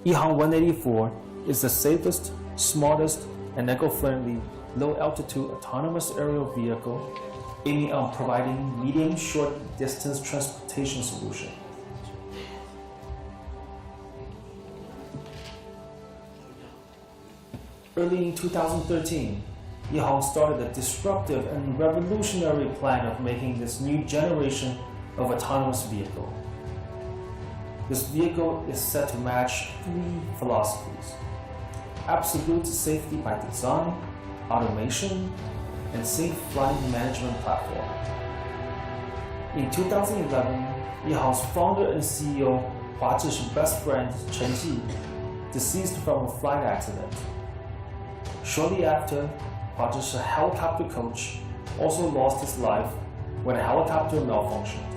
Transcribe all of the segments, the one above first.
EHANG 184 is the safest, smartest, and eco-friendly low-altitude autonomous aerial vehicle aiming on providing medium-short distance transportation solution. Early in 2013, EHANG started a disruptive and revolutionary plan of making this new generation of autonomous vehicle. This vehicle is set to match three philosophies: absolute safety by design, automation, and safe flight management platform. In 2011, EHANG's founder and CEO Hua Zhishi's best friend Chen Ji deceased from a flight accident. Shortly after, Hua Zhishi's helicopter coach also lost his life when a helicopter malfunctioned.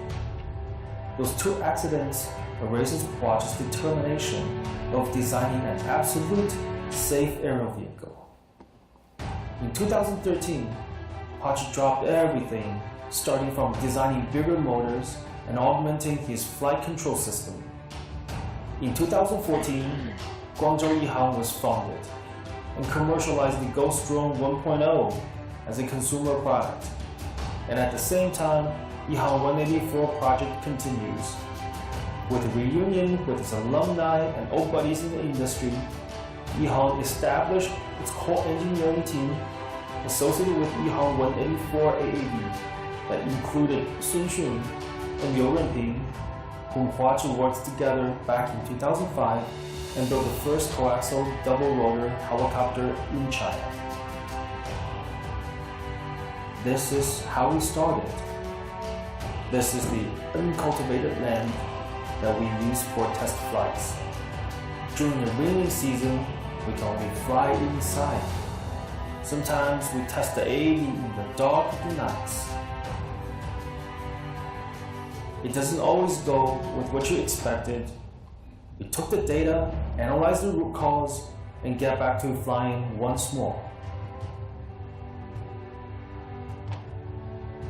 Those two accidents erases Hua Zhishi's determination of designing an absolute safe aerial vehicle. In 2013, Hua Zhishi dropped everything, starting from designing bigger motors and augmenting his flight control system. In 2014, Guangzhou EHANG was founded and commercialized the Ghost Drone 1.0 as a consumer product. And at the same time, EHANG 184 project continues. With a reunion with its alumni and old buddies in the industry, EHANG established its core engineering team associated with EHANG 184 AAV that included Sun Xun and Liu Renping, whom Hua Zhishi worked together back in 2005 and built the first coaxial double-rotor helicopter in China. This is how we started. This is the uncultivated land that we use for test flights. During the rainy season, we can only fly inside. Sometimes we test the AAV in the dark of the nights. It doesn't always go with what you expected. We took the data, analyzed the root cause, and get back to flying once more.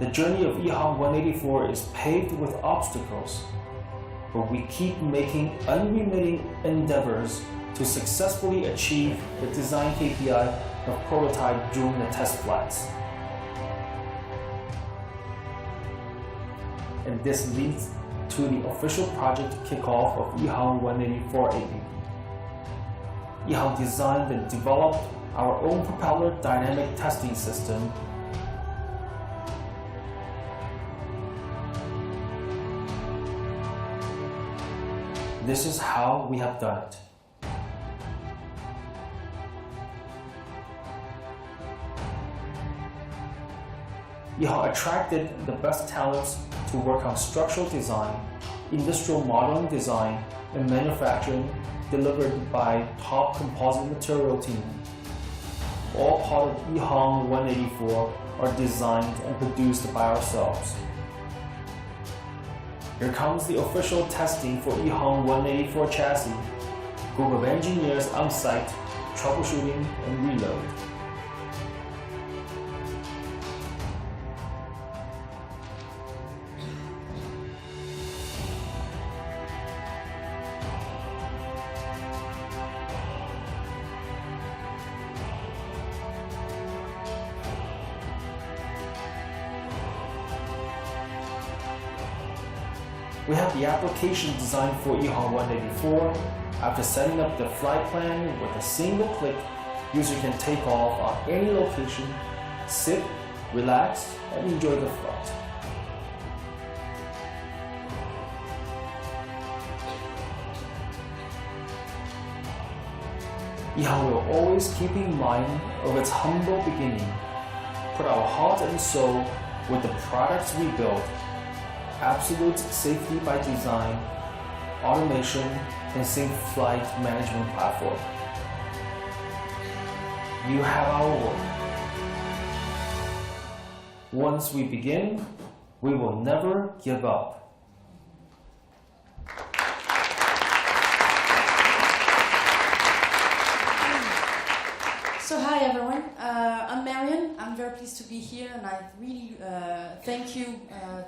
The journey of EHANG 184 is paved with obstacles, but we keep making unremitting endeavors to successfully achieve the design KPI of prototype during the test flights. And this leads to the official project kickoff of EHANG 184 AAV. EHANG designed and developed our own propeller dynamic testing system . This is how we have done it. EHANG attracted the best talents to work on structural design, industrial modeling design, and manufacturing delivered by top composite material team. All part of EHANG 184 are designed and produced by ourselves. Here comes the official testing for EHANG 184 chassis. Group of engineers on site, troubleshooting and reload. We have the application designed for EHANG 184. After setting up the flight plan with a single click, user can take off on any location, sit, relax, and enjoy the flight. EHANG will always keep in mind of its humble beginning, put our heart and soul with the products we build. Absolute safety by design, automation, and safe flight management platform. You have our word. Once we begin, we will never give up. So hi everyone, I'm Marion. I'm very pleased to be here, and I really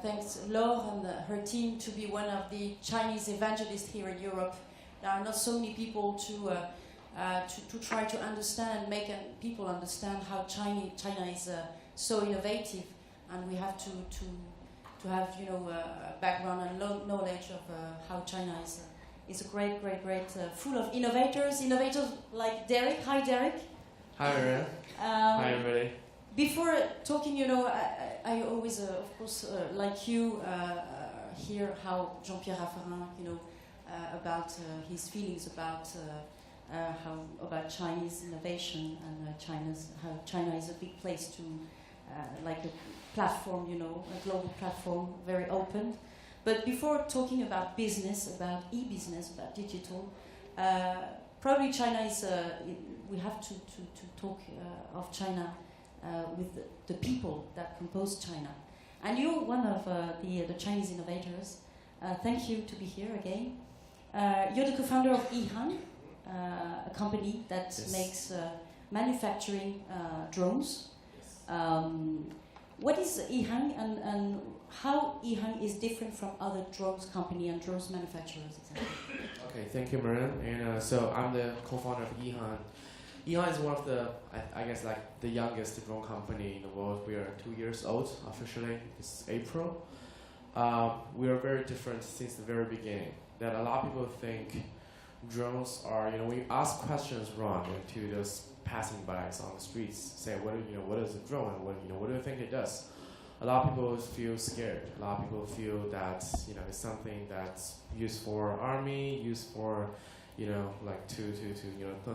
thanks Laure and her team to be one of the Chinese evangelists here in Europe there are not so many people to try to understand and make people understand how China is so innovative, and we have to have a background and knowledge of how China is a great full of innovators like Derek. Hi, Derek. Hi, Marion. Hi, everybody. Before talking, I always, of course, like you, hear how Jean-Pierre Raffarin, about his feelings about about Chinese innovation and how China is a big place to, like a platform, a global platform, very open. But before talking about business, about e-business, about digital, probably China is, we have to talk of China with the people that compose China. And you're one of the Chinese innovators. Thank you to be here again. You're the co-founder of EHANG, a company that makes manufacturing drones. Yes. What is EHANG and how EHANG is different from other drones company and drones manufacturers? Exactly? Okay, thank you, Marion. And so I'm the co-founder of EHANG. EHANG is one of the, I guess, like the youngest drone company in the world. We are 2 years old officially. It's April. We are very different since the very beginning. That a lot of people think drones are, we ask questions wrong to those passing by on the streets. Say, what is a drone? And what do you think it does? A lot of people feel scared. A lot of people feel that it's something that's used for army, used for like to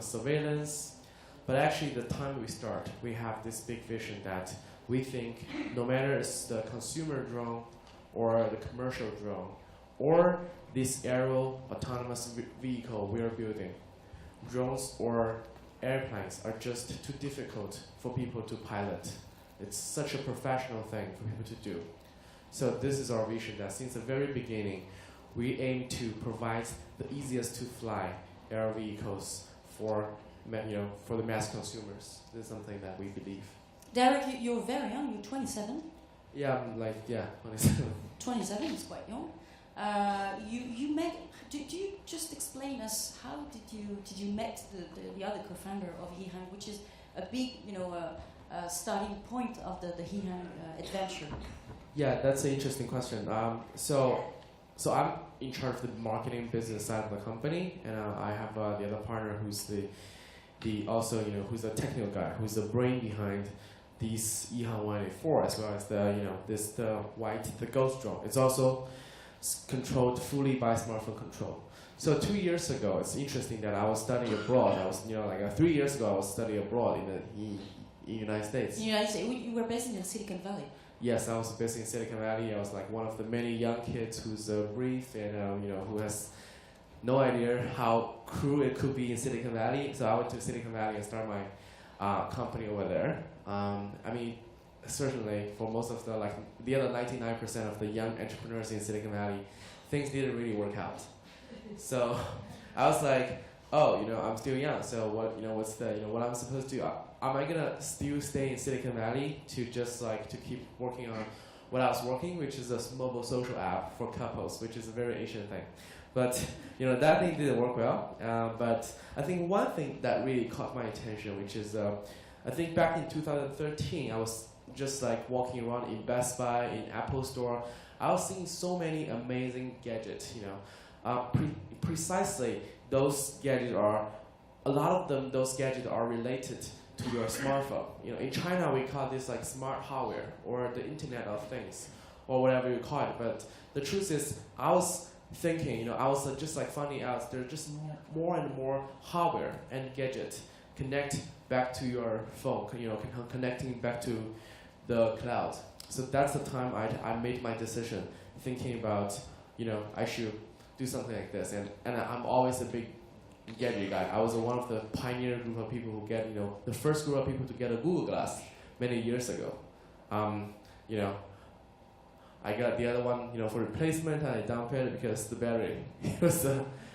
surveillance. But actually, the time we start, we have this big vision that we think no matter it's the consumer drone or the commercial drone or this aerial autonomous vehicle we are building, drones or airplanes are just too difficult for people to pilot. It's such a professional thing for people to do. So this is our vision that since the very beginning, we aim to provide the easiest to fly air vehicles for the mass consumers. This is something that we believe. Derek, you're very young. You're 27. Yeah, I'm 27. 27 is quite young. You met. Do you just explain us how did you met the other co-founder of EHANG, which is a big starting point of the EHANG adventure? Yeah, that's an interesting question. So I'm in charge of the marketing business side of the company, and I have the other partner who's who's the technical guy, who's the brain behind these EHANG 184, as well as the ghost drone. It's also controlled fully by smartphone control. So 2 years ago, it's interesting that I was studying abroad. I was 3 years ago I was studying abroad in the United States. United States. You were based in Silicon Valley. Yes, I was based in Silicon Valley. I was like one of the many young kids who's brief and who has no idea how cruel it could be in Silicon Valley. So I went to Silicon Valley and started my company over there. Certainly for most of the other 99% of the young entrepreneurs in Silicon Valley, things didn't really work out. So I was like, I'm still young. So what I'm supposed to do? Am I gonna still stay in Silicon Valley to just to keep working on what I was working, which is a mobile social app for couples, which is a very Asian thing. But that thing didn't work well. But I think one thing that really caught my attention, which is I think back in 2013, I was just walking around in Best Buy, in Apple Store. I was seeing so many amazing gadgets. Precisely those gadgets are, a lot of them, those gadgets are related to your smartphone. In China we call this smart hardware or the Internet of Things or whatever you call it. But the truth is, I was thinking, I was just finding out there are just more and more hardware and gadgets connect back to your phone, connecting back to the cloud. So that's the time I made my decision, thinking about, I should do something like this. And I'm always a big gadget guy. I was one of the pioneer group of people who get, the first group of people to get a Google Glass many years ago. I got the other one, for replacement, and I dumped it because the battery was.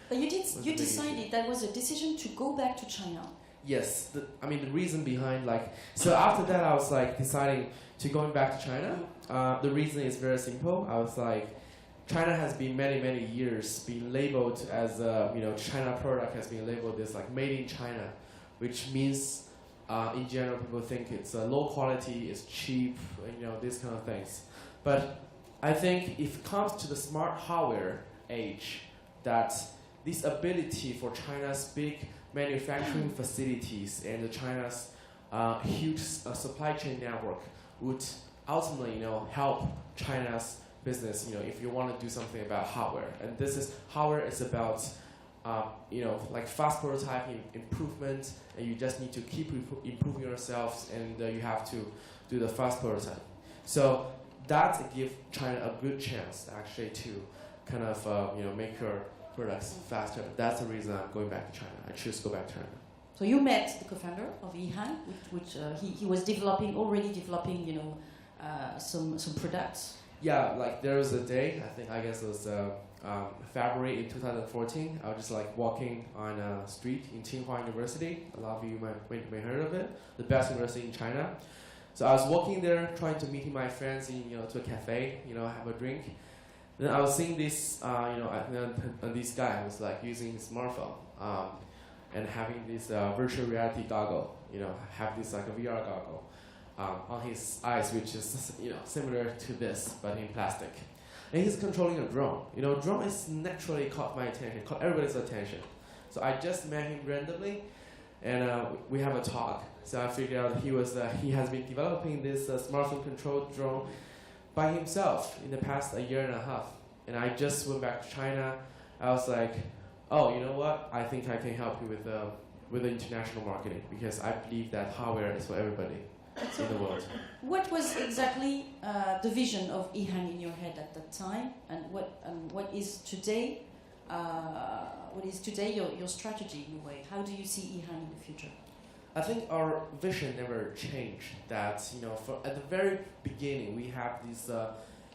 But you decided that was a decision to go back to China. Yes, the reason behind so after that I was deciding to going back to China. The reason is very simple. I was China has been many years being labeled as China product has been labeled as like made in China, which means in general people think it's low quality, it's cheap, these kind of things. But I think if it comes to the smart hardware age, that this ability for China's big manufacturing facilities and China's huge supply chain network would ultimately help China's business, if you want to do something about hardware. And hardware is about like fast prototyping improvement, and you just need to keep improving yourselves, and you have to do the fast prototype. So that gives China a good chance actually to kind of make her products faster. That's the reason I'm going back to China. I choose to go back to China. So you met the co-founder of EHANG, which he was already developing, some products. Yeah, like there was a day, I guess it was February in 2014. I was just like walking on a street in Tsinghua University. A lot of you may heard of it, the best university in China. So I was walking there, trying to meet my friends to a cafe, have a drink. Then I was seeing this, this guy was like using his smartphone and having this virtual reality goggle, have this like a VR goggle on his eyes, which is similar to this but in plastic. And he's controlling a drone. Drone is naturally caught my attention, caught everybody's attention. So I just met him randomly, and we have a talk. So I figured out he has been developing this smartphone controlled drone by himself in the past a year and a half. And I just went back to China. I was like, oh, you know what? I think I can help you with the international marketing, because I believe that hardware is for everybody in the world. What was exactly the vision of EHANG in your head at that time, and what is today? Your strategy in a way? How do you see EHANG in the future? I think our vision never changed. That at the very beginning we have these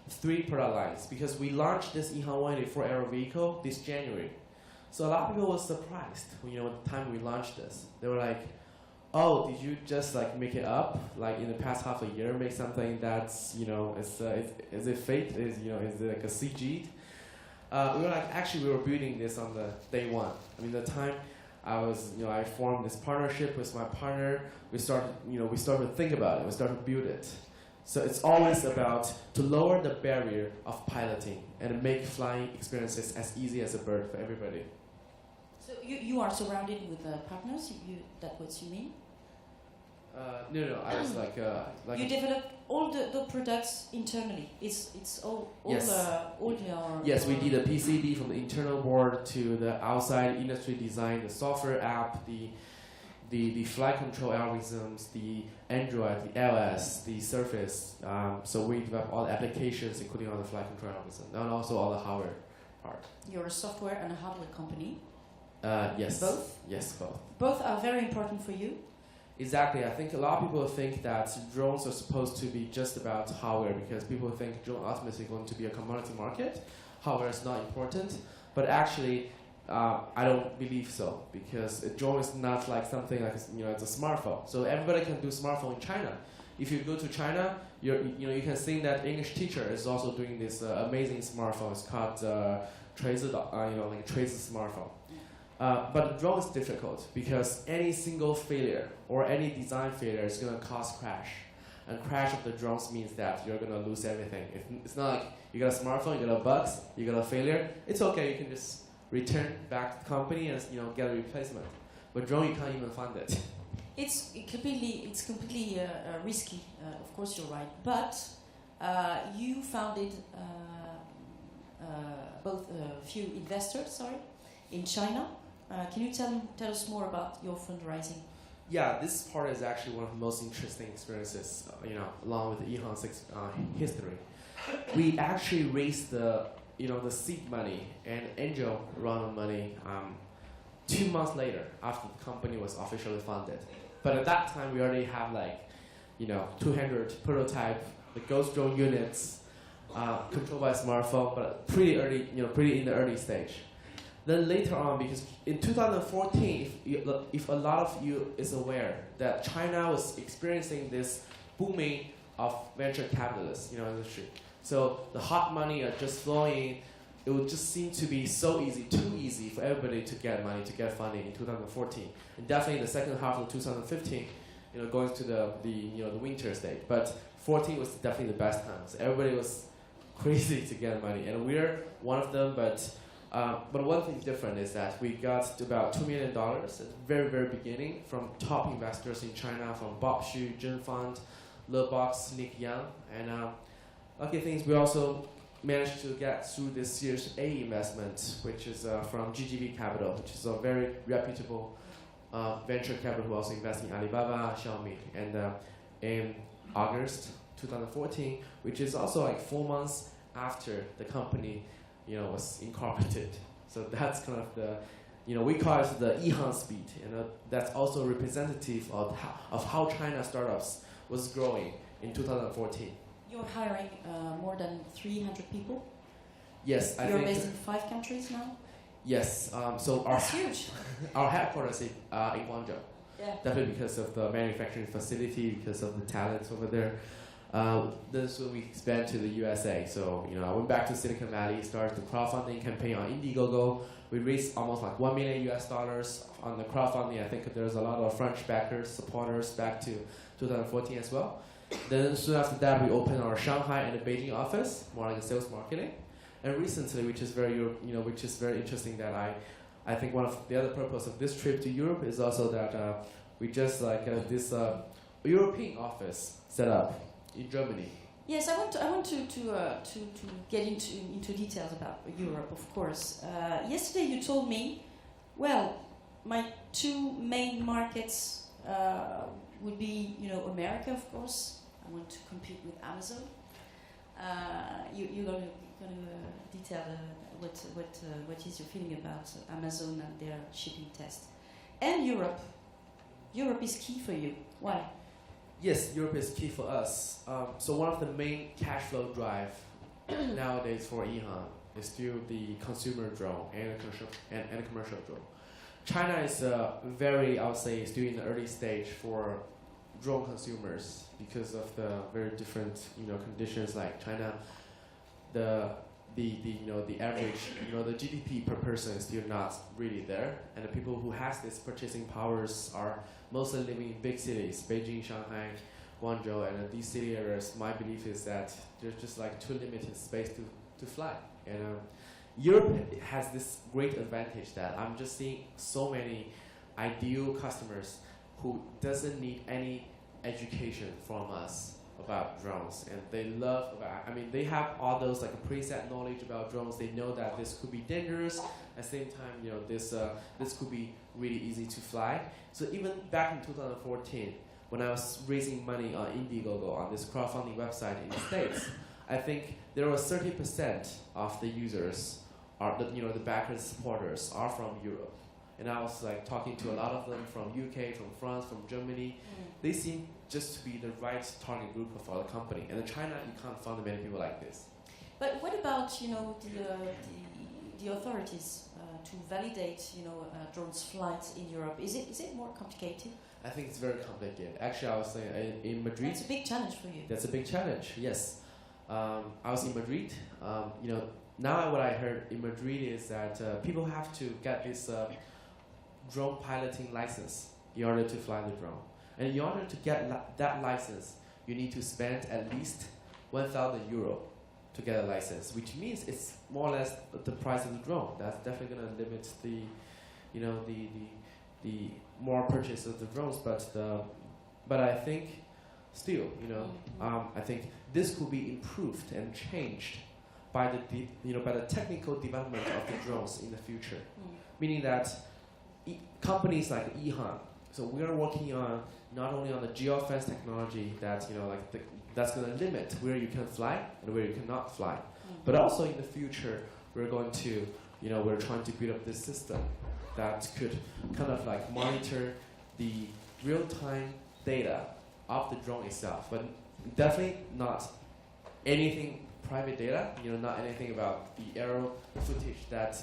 3 product lines, because we launched this EHANG 184 Aero vehicle this January. So a lot of people were surprised at the time we launched this. They were like, oh, did you just like make it up, like in the past half a year, make something that's is it fake? Is it like a CG? We were like, actually we were building this on the day one. The time I formed this partnership with my partner. We started to think about it. We started to build it. So it's always about to lower the barrier of piloting and make flying experiences as easy as a bird for everybody. So you are surrounded with partners. That's what you mean? No. I was like you develop all the products internally. It's all yes. All your. Yes, we did a PCB from the internal board to the outside industry design, the software app, the flight control algorithms, the Android, the iOS, the Surface. So we develop all the applications, including all the flight control algorithms, and also all the hardware part. You're a software and a hardware company. Yes. Both? Yes, both. Both are very important for you. Exactly. I think a lot of people think that drones are supposed to be just about hardware, because people think drone ultimately is going to be a commodity market. Hardware is not important, but actually, I don't believe so, because a drone is not like something like it's a smartphone. So everybody can do smartphone in China. If you go to China, you can see that English teacher is also doing this amazing smartphone. It's called Tracer, Tracer smartphone. But the drone is difficult, because any single failure or any design failure is going to cause crash. And crash of the drones means that you're going to lose everything. It's not like you got a smartphone, you got a bugs, you got a failure. It's okay, you can just return back to the company and get a replacement. But drone, you can't even fund it. It's completely risky. Of course, you're right. But you founded both a few investors, in China. Can you tell us more about your fundraising? Yeah, this part is actually one of the most interesting experiences, along with the EHANG's history. We actually raised the seed money and angel round of money 2 months later, after the company was officially funded. But at that time, we already have 200 prototype, the ghost drone units, controlled by a smartphone, but pretty early, pretty in the early stage. Then later on, because in 2014, if a lot of you is aware that China was experiencing this booming of venture capitalists, industry. So the hot money are just flowing. It would just seem to be so easy, too easy for everybody to get money, to get funding in 2014, and definitely the second half of 2015, going to the winter stage. But 14 was definitely the best time. So everybody was crazy to get money, and we're one of them. But one thing different is that we got about $2 million at the very, very beginning from top investors in China, from Bob Xu, Zhen Fund, Le Box, Nick Yang, and lucky things we also managed to get through this Series A investment, which is from GGV Capital, which is a very reputable venture capital who also invests in Alibaba, Xiaomi, and in August 2014, which is also like 4 months after the company, was incorporated. So that's kind of the, we call it the EHANG speed, and that's also representative of how China startups was growing in 2014. You're hiring more than 300 people? Yes, I You're think. You're based in 5 countries now? Yes, so That's huge. our headquarters is in Guangzhou. Yeah. Definitely because of the manufacturing facility, because of the talents over there. Then so we expand to the USA. So I went back to Silicon Valley, started the crowdfunding campaign on Indiegogo. We raised almost like $1 million on the crowdfunding. I think there's a lot of French backers, supporters back to 2014 as well. Then soon after that, we opened our Shanghai and the Beijing office, more like a sales marketing. And recently, which is very interesting, that I think one of the other purpose of this trip to Europe is also that we just this European office set up in Germany. Yes, I want to get into details about Europe, of course. Yesterday you told me, well, my 2 main markets would be, America, of course. I want to compete with Amazon. You're going to detail what is your feeling about Amazon and their shipping test, and Europe. Europe is key for you. Why? Yes, Europe is key for us. So one of the main cash flow drive nowadays for EHANG is still the consumer drone and the commercial drone. China is very, I would say, still in the early stage for drone consumers because of the very different conditions. Like China, the average the GDP per person is still not really there, and the people who has this purchasing powers are mostly living in big cities, Beijing, Shanghai, Guangzhou, and these city areas. My belief is that there's just like too limited space to fly, and Europe has this great advantage that I'm just seeing so many ideal customers who doesn't need any education from us about drones, and they love they have all those like a preset knowledge about drones. They know that this could be dangerous, at the same time this could be really easy to fly. So even back in 2014, when I was raising money on Indiegogo, on this crowdfunding website in the States, I think there was 30% of the users are the backers, supporters are from Europe. And I was like talking to a lot of them from UK, from France, from Germany. They seem just to be the right target group for the company. And in China, you can't find many people like this. But what about the authorities to validate drones flights in Europe? Is it more complicated? I think it's very complicated. Actually, I was saying in Madrid. That's a big challenge for you. That's a big challenge. Yes, I was in Madrid. Now what I heard in Madrid is that people have to get this drone piloting license in order to fly the drone. And in order to get that license, you need to spend at least 1,000 euro to get a license, which means it's more or less the price of the drone. That's definitely going to limit the more purchase of the drones. But I think still, I think this could be improved and changed by the technical development of the drones in the future. Meaning that companies like EHANG, so we are working on not only on the geofence technology that that's going to limit where you can fly and where you cannot fly, but also in the future we're going to we're trying to build up this system that could kind of like monitor the real-time data of the drone itself, but definitely not anything private data, not anything about the aero footage that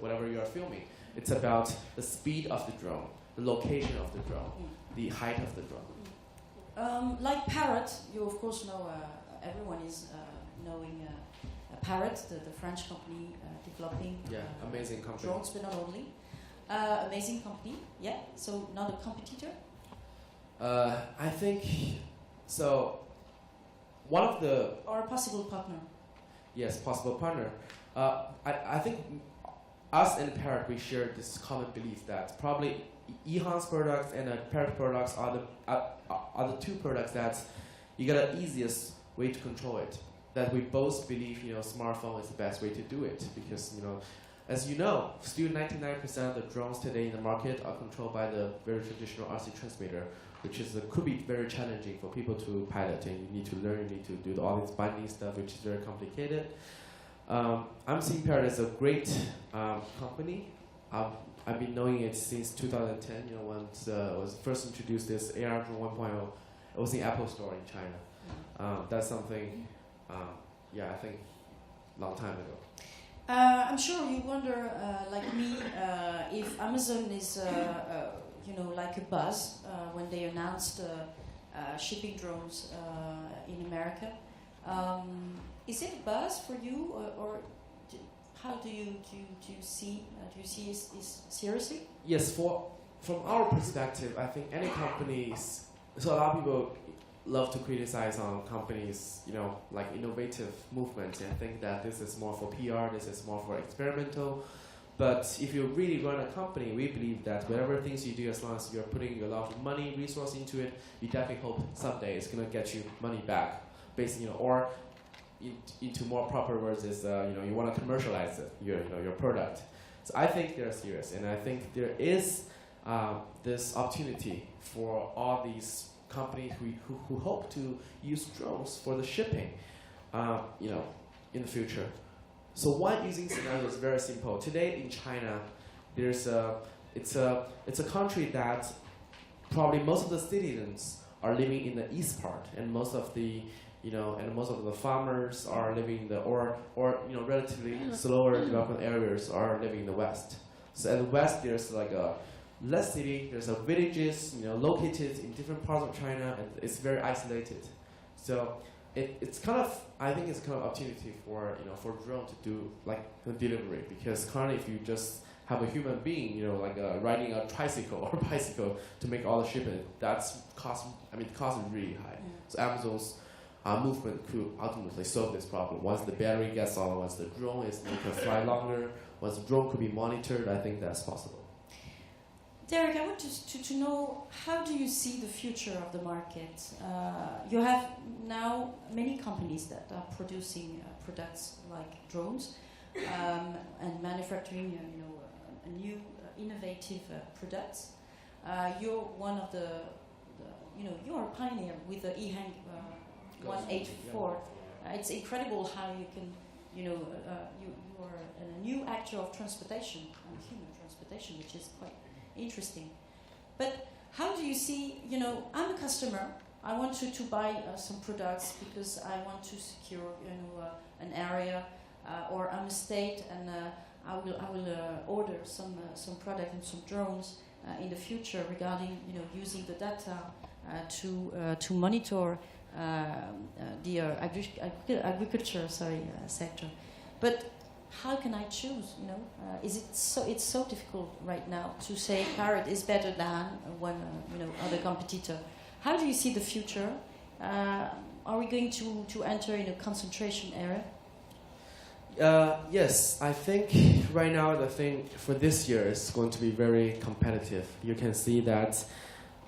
whatever you are filming. It's about the speed of the drone, the location of the drone, the height of the drone. Like Parrot, you of course know everyone is knowing Parrot, the French company developing amazing company. drones, but not only. Amazing company, yeah. So not a competitor. I think so. One of the Or a possible partner. Yes, possible partner. I think us and Parrot, we share this common belief that probably EHANG's products and Parrot products are the two products that you get the easiest way to control it. That we both believe, smartphone is the best way to do it because, as you know, still 99% of the drones today in the market are controlled by the very traditional RC transmitter, which could be very challenging for people to pilot, and you need to learn, you need to do all this binding stuff, which is very complicated. I'm seeing Parrot as a great company. I've been knowing it since 2010, when it was first introduced this AR drone 1.0. It was in Apple Store in China. That's something, I think long time ago. I'm sure you wonder, like me, if Amazon is, like a buzz when they announced shipping drones in America. Is it a buzz for you, or how do you see? Do you see it seriously? Yes, from our perspective, I think any companies. So a lot of people love to criticize on companies, like innovative movements, and think that this is more for PR, this is more for experimental. But if you really run a company, we believe that whatever things you do, as long as you're putting a lot of money, resource into it, you definitely hope someday it's going to get you money back, basically, or into more proper words is, you want to commercialize it, your product. So I think they're serious, and I think there is this opportunity for all these companies who hope to use drones for the shipping, in the future. So one using scenario is very simple. Today in China, it's a country that probably most of the citizens are living in the east part, and most of the farmers are living in the or relatively slower development areas are living in the west. So at the west, there's like a less city. There's villages, located in different parts of China, and it's very isolated. So it's kind of, I think it's kind of opportunity for drone to do like the delivery, because currently if you just have a human being, riding a tricycle or bicycle to make all the shipment, the cost is really high. So Amazon's movement could ultimately solve this problem. Once the battery gets on, once the drone can fly longer, once the drone could be monitored, I think that's possible. Derek, I want to know, how do you see the future of the market? You have now many companies that are producing products like drones and manufacturing, a new innovative products. You're one of you're a pioneer with the EHANG 184. It's incredible how you can, you are a new actor of transportation, human transportation, which is quite interesting. But how do you see, I'm a customer, I want to buy some products because I want to secure, an area, or I'm a state, and I will order some product and some drones in the future regarding, using the data to monitor the agriculture sector. But how can I choose? It's so difficult right now to say Parrot is better than one other competitor. How do you see the future? Are we going to enter in a concentration era? Yes, I think right now the thing for this year is going to be very competitive. You can see that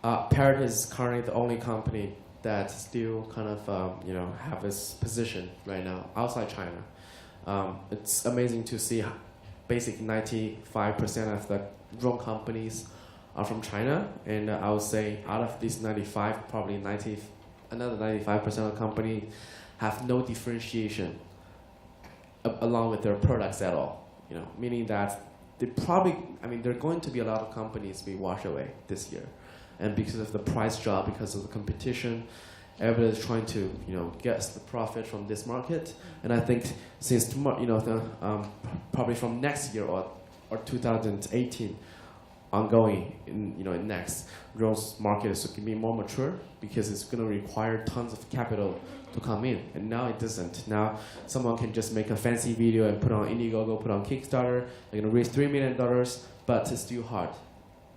Parrot is currently the only company that still kind of have its position right now outside China. It's amazing to see basically 95% of the drone companies are from China, and I would say out of these 95, probably another 95% of the companies have no differentiation along with their products at all. Meaning that there are going to be a lot of companies be washed away this year, and because of the price drop, because of the competition, everybody is trying to get the profit from this market. And I think since probably from next year or 2018, ongoing in in next. Drones market is going to be more mature because it's going to require tons of capital to come in, and now it doesn't. Now someone can just make a fancy video and put on Indiegogo, put on Kickstarter. They're going to raise $3 million, but it's still hard.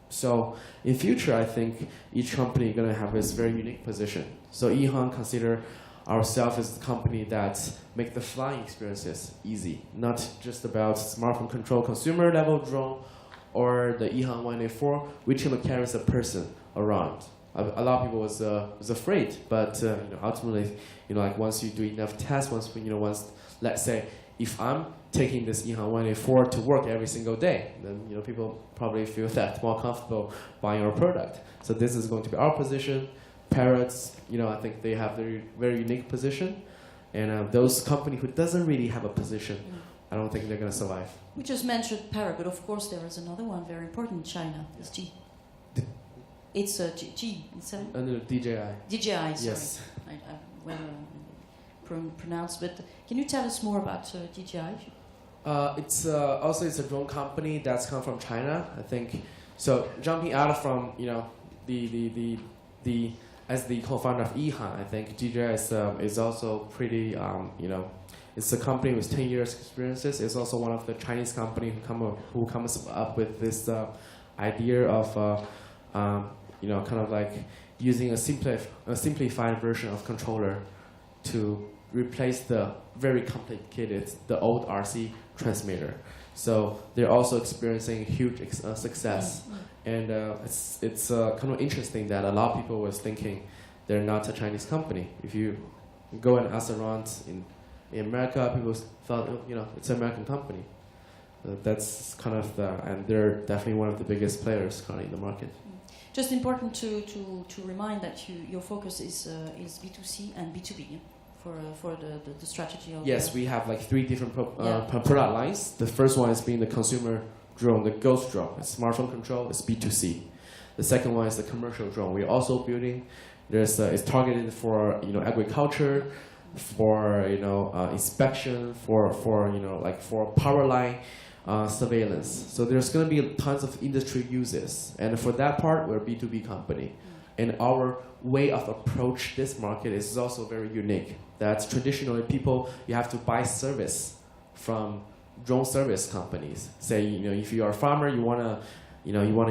So in future, I think each company is going to have its very unique position. So EHANG consider ourselves as the company that make the flying experiences easy, not just about smartphone control consumer level drone or the EHANG 184, which can carry a person around. A lot of people was afraid, but ultimately, like once you do enough tests, once let's say if I'm taking this EHANG 184 to work every single day, then people probably feel that more comfortable buying our product. So this is going to be our position. Parrots, I think they have their very unique position, and those companies who doesn't really have a position, I don't think they're going to survive. We just mentioned Parrot, but of course there is another one very important in China. It's G. It's G. It's no, DJI. DJI. Sorry. Yes. I well pronounced, but can you tell us more about DJI? It's a drone company that's come from China, I think. So jumping out from the as the co-founder of EHANG, I think DJI is also pretty it's a company with 10 years experiences. It's also one of the Chinese company who comes up with this idea of kind of like using a simplified version of controller to replace the very complicated, the old RC transmitter. So they're also experiencing huge success. And it's kind of interesting that a lot of people was thinking they're not a Chinese company. If you go and ask around in America, people thought, it's an American company. That's kind of and they're definitely one of the biggest players currently in the market. Just important to remind that your focus is B2C and B2B for the strategy of. Yes, we have like 3 different product lines. The first one is being the consumer drone, the ghost drone. It's smartphone control. It's B2C. The second one is the commercial drone. We're also building. It's targeted for agriculture, for inspection, for power line surveillance. So there's going to be tons of industry uses, and for that part, we're a B2B company, and our way of approach this market is also very unique. That's traditionally you have to buy service from drone service companies. Say if you are a farmer, you wanna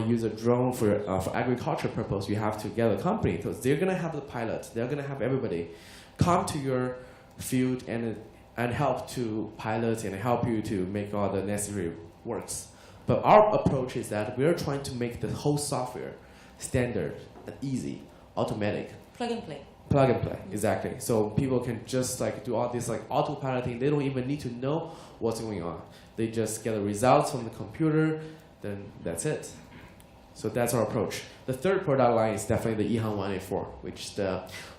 use a drone for agriculture purpose, you have to get a company. So they're gonna have the pilot. They're gonna have everybody come to your field and help to pilot and help you to make all the necessary works. But our approach is that we're trying to make the whole software standard and easy, automatic. Plug and play. Plug and play, exactly. So people can just do all this autopiloting. They don't even need to know what's going on. They just get the results from the computer, then that's it. So that's our approach. The third product line is definitely the EHANG 184,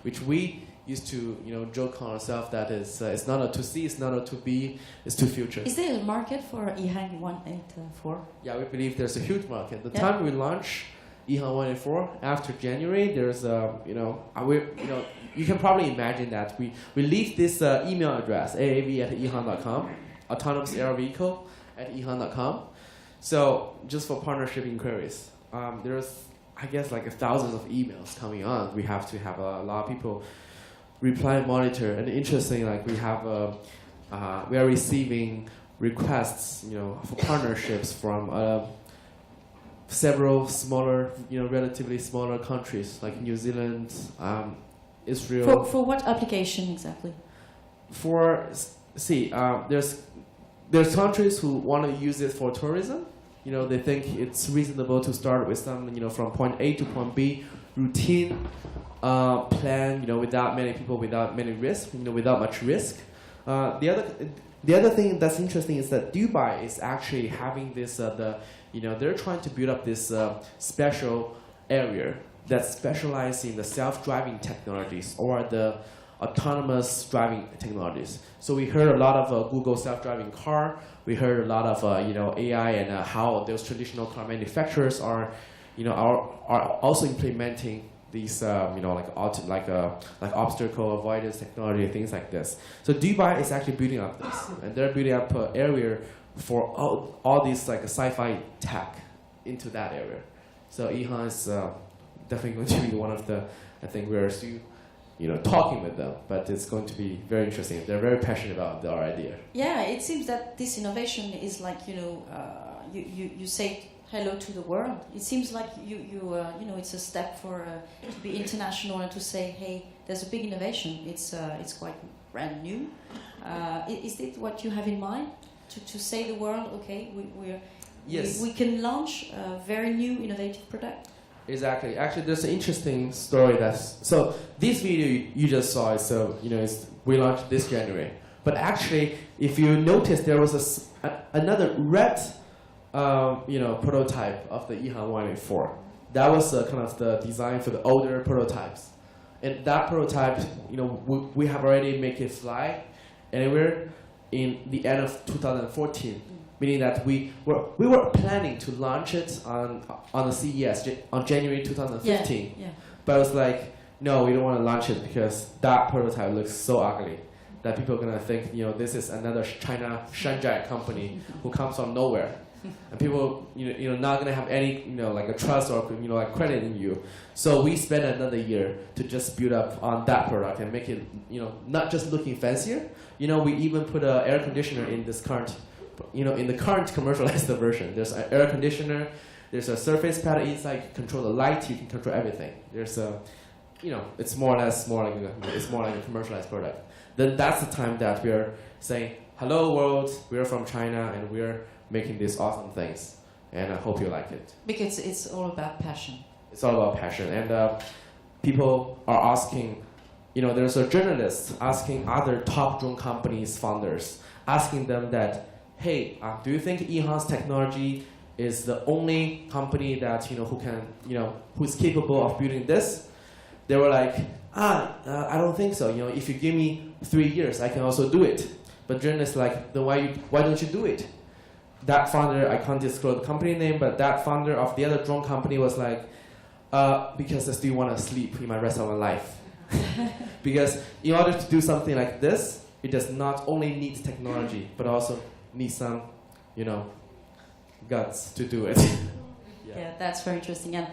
which we used to joke on ourselves that it's not a 2C, it's not a 2B, it's to future. Is there a market for EHANG 184? Yeah, we believe there's a huge market. The time we launch EHANG 184 after January, there's you can probably imagine that we leave this email address aav@ehang.com, autonomous air vehicle @ehang.com. So just for partnership inquiries, there's I guess thousands of emails coming on. We have to have a lot of people reply and monitor. And interesting, we are receiving requests, for partnerships from several smaller, relatively smaller countries like New Zealand, Israel. For what application exactly? There's countries who want to use it for tourism. They think it's reasonable to start with some, from point A to point B, routine plan, without many people, without many risk, without much risk. The other thing that's interesting is that Dubai is actually having this, they're trying to build up this special area that specializes in the self-driving technologies or the autonomous driving technologies. So we heard a lot of Google self-driving car. We heard a lot of AI and how those traditional car manufacturers are also implementing these obstacle avoidance technology, things like this. So Dubai is actually building up this, and they're building up an area for all these sci-fi tech into that area. So EHANG is definitely going to be one of the, I think we're still talking with them, but it's going to be very interesting. They're very passionate about our idea. Yeah, it seems that this innovation is like, you say hello to the world. It seems like it's a step for to be international and to say, hey, there's a big innovation. It's quite brand new. Is it what you have in mind to say to the world, okay, we can launch a very new innovative product? Exactly. Actually, there's an interesting story so this video you just saw is we launched this January. But actually, if you notice, there was another red prototype of the EHANG 184. That was kind of the design for the older prototypes. And that prototype, we have already made it fly anywhere in the end of 2014. Meaning that we were planning to launch it on the CES on January 2015. Yeah. But it was like, no, we don't want to launch it because that prototype looks so ugly that people are going to think, this is another China Shenzhen company who comes from nowhere. And people, not going to have any, like a trust or, like credit in you. So we spent another year to just build up on that product and make it, not just looking fancier. We even put an air conditioner in this current, in the current commercialized version. There's an air conditioner, there's a surface pad inside, you can control the light, you can control everything. There's a, it's more like a commercialized product. Then that's the time that we're saying, hello world, we're from China and we're making these awesome things. And I hope you like it. Because it's all about passion. It's all about passion. And people are asking, there's a journalist asking other top drone companies founders, asking them that, hey, do you think EHANG's technology is the only company that who's capable of building this? They were like, I don't think so. If you give me 3 years, I can also do it. But journalists like, then why don't you do it? That founder, I can't disclose the company name, but that founder of the other drone company was like, because I still want to sleep in my rest of my life. Because in order to do something like this, it does not only need technology, but also need some, guts to do it. Yeah, that's very interesting. And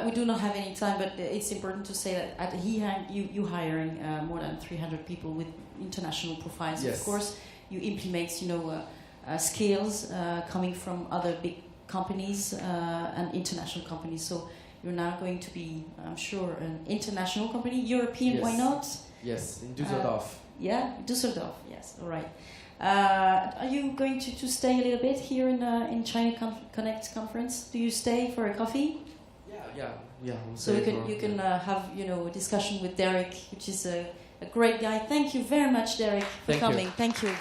we do not have any time, but it's important to say that at EHANG, you hiring more than 300 people with international profiles. Yes. Of course, you implement, skills coming from other big companies and international companies. So you're now going to be, I'm sure, an international company, European. Yes. Why not? Yes, in Düsseldorf. Yeah, Düsseldorf. Yes, all right. Are you going to stay a little bit here in China Connect conference? Do you stay for a coffee? Yeah. So you can have a discussion with Derek, which is a great guy. Thank you very much, Derek, for coming. Thank you.